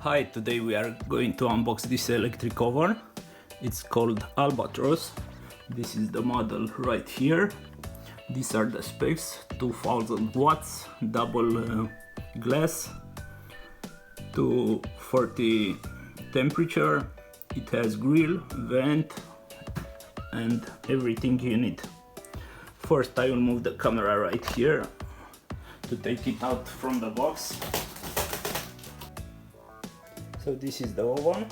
Hi, today we are going to unbox this electric oven. It's called Albatros. This is the model right here. These are the specs: 2000 watts, double glass, 240 temperature. It has grill, vent and everything you need. First I will move the camera right here to take it out from the box. So this is the oven.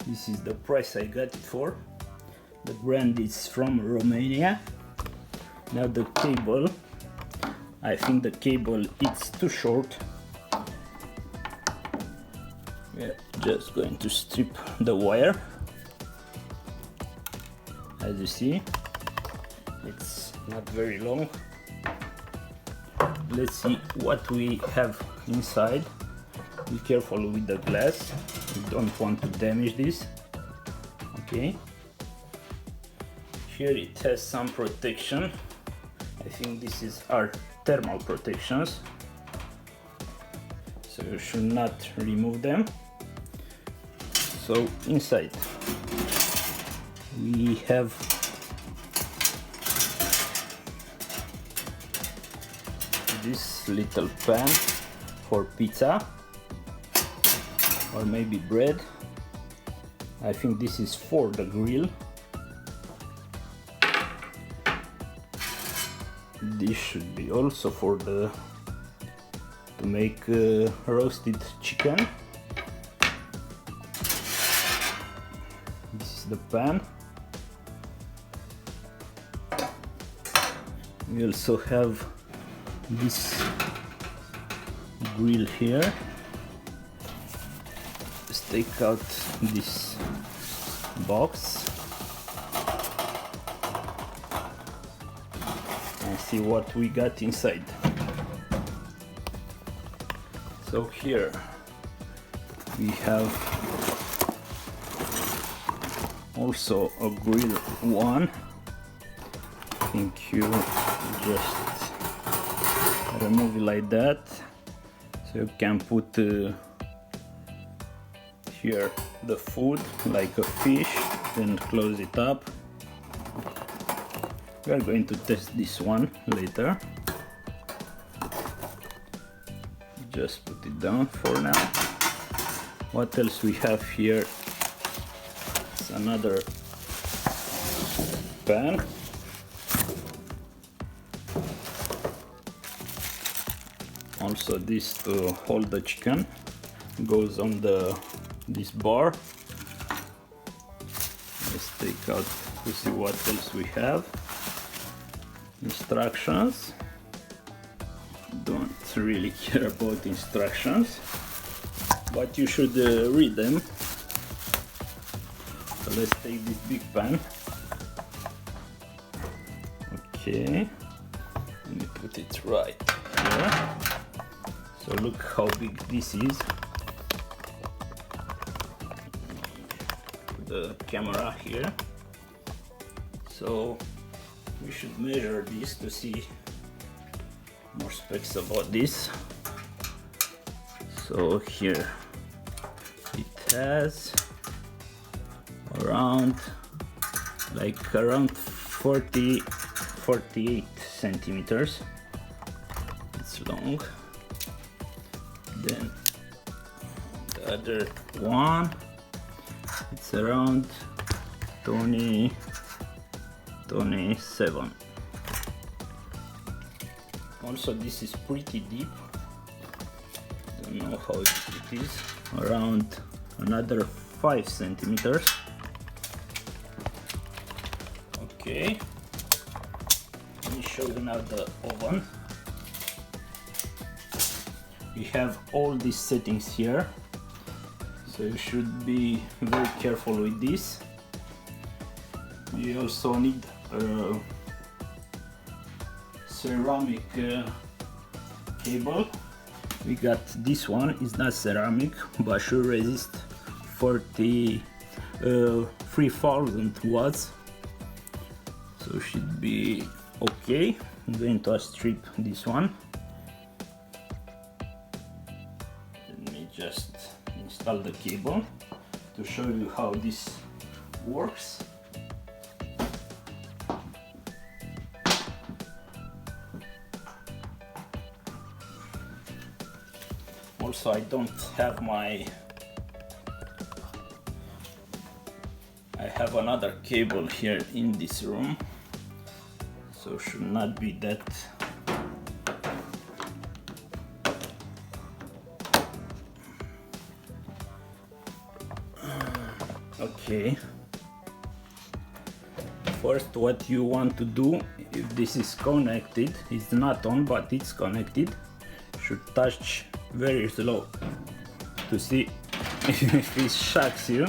This is the price I got it for. The brand is from Romania. Now the cable, I think the cable is too short. We are just going to strip the wire. As you see, it's not very long. Let's see what we have inside. Be careful with the glass, you don't want to damage this. Okay, here it has some protection. I think this is our thermal protections, so you should not remove them. So inside we have this little pan for pizza or maybe bread. I think this is for the grill. This should be also for the to make roasted chicken. This is the pan. We also have this grill here. Let's take out this box and see what we got inside. So here we have also a grill one. I think you just remove it like that, so you can put here the food like a fish, then close it up. We are going to test this one later. Just put it down for now. What else we have here? It's another pan. Also this to hold the chicken, goes on this bar. Let's take out to see what else we have. Instructions. Don't really care about instructions, but you should read them. So let's take this big pan. Okay, let me put it right here. So look how big this is. The camera here. So we should measure this to see more specs about this. So here it has around 48 centimeters. It's long. Then the other one, it's around 27. Also this is pretty deep. Don't know how deep it is. Around another 5 centimeters. Okay. Let me show you now the oven. We have all these settings here, so you should be very careful with this. We also need a ceramic cable. We got this one. It's not ceramic, but should resist 3000 watts, so should be okay. I'm going to strip this one. Let me just install the cable to show you how this works. Also, I don't have I have another cable here in this room, so should not be that okay. First, what you want to do, if this is connected, it's not on but it's connected, should touch very slow to see if it shocks you.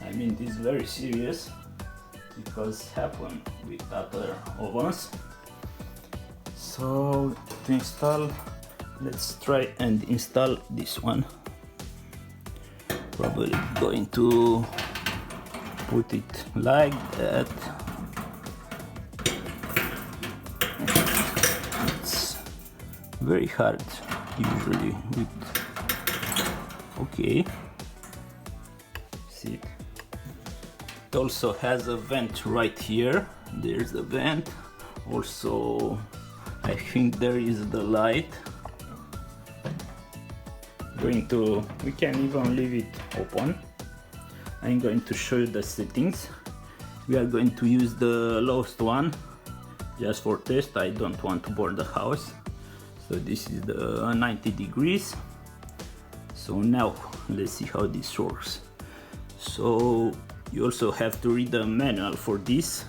I mean, this is very serious because happen with other ovens. So to install, let's try and install this one. Probably going to put it like that. It's very hard usually with, okay, see it. It also has a vent right here. There's a vent. Also, I think there is the light. We can even leave it open. I'm going to show you the settings. We are going to use the lowest one just for test. I don't want to burn the house. So this is the 90 degrees. So now let's see how this works. So you also have to read the manual for this,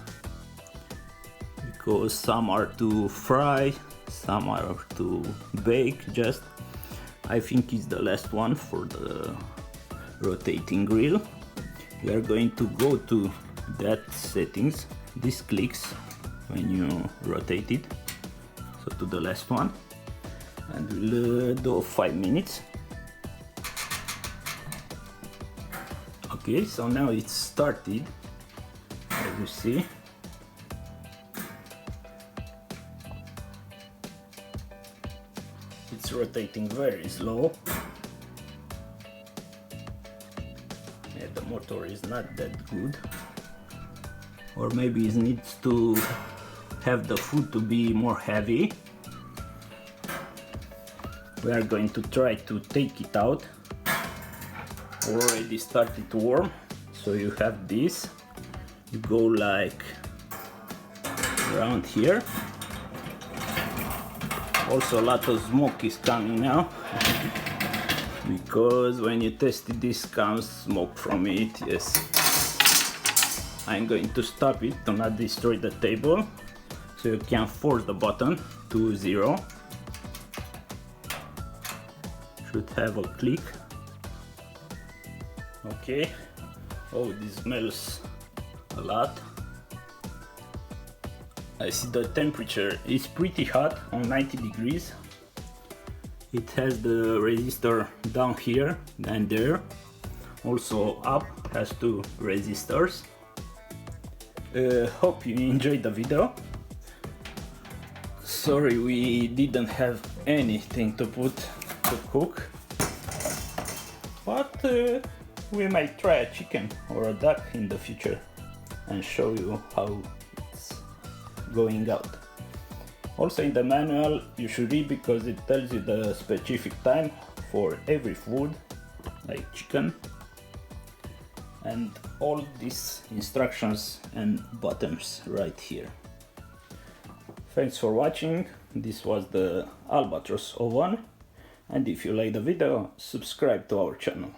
because some are to fry, some are to bake. Just I think it's the last one for the rotating grill. We are going to go to that settings. This clicks when you rotate it, so to the last one, and we'll do 5 minutes. Okay, so now it's started, as you see. It's rotating very slow. Yeah, the motor is not that good, or maybe it needs to have the food to be more heavy. We are going to try to take it out. Already started to warm, so you have this, you go like around here. Also a lot of smoke is coming now, because when you test it, this comes smoke from it. Yes, I'm going to stop it to not destroy the table, so you can force the button to 0. Should have a click. Okay, oh, this smells a lot. I see the temperature is pretty hot on 90 degrees. It has the resistor down here and there. Also up has 2 resistors. Hope you enjoyed the video. Sorry we didn't have anything to put to cook, but we might try a chicken or a duck in the future and show you how it's going out. Also in the manual you should read, because it tells you the specific time for every food, like chicken, and all these instructions and buttons right here. Thanks for watching. This was the Albatros oven, and if you like the video, subscribe to our channel.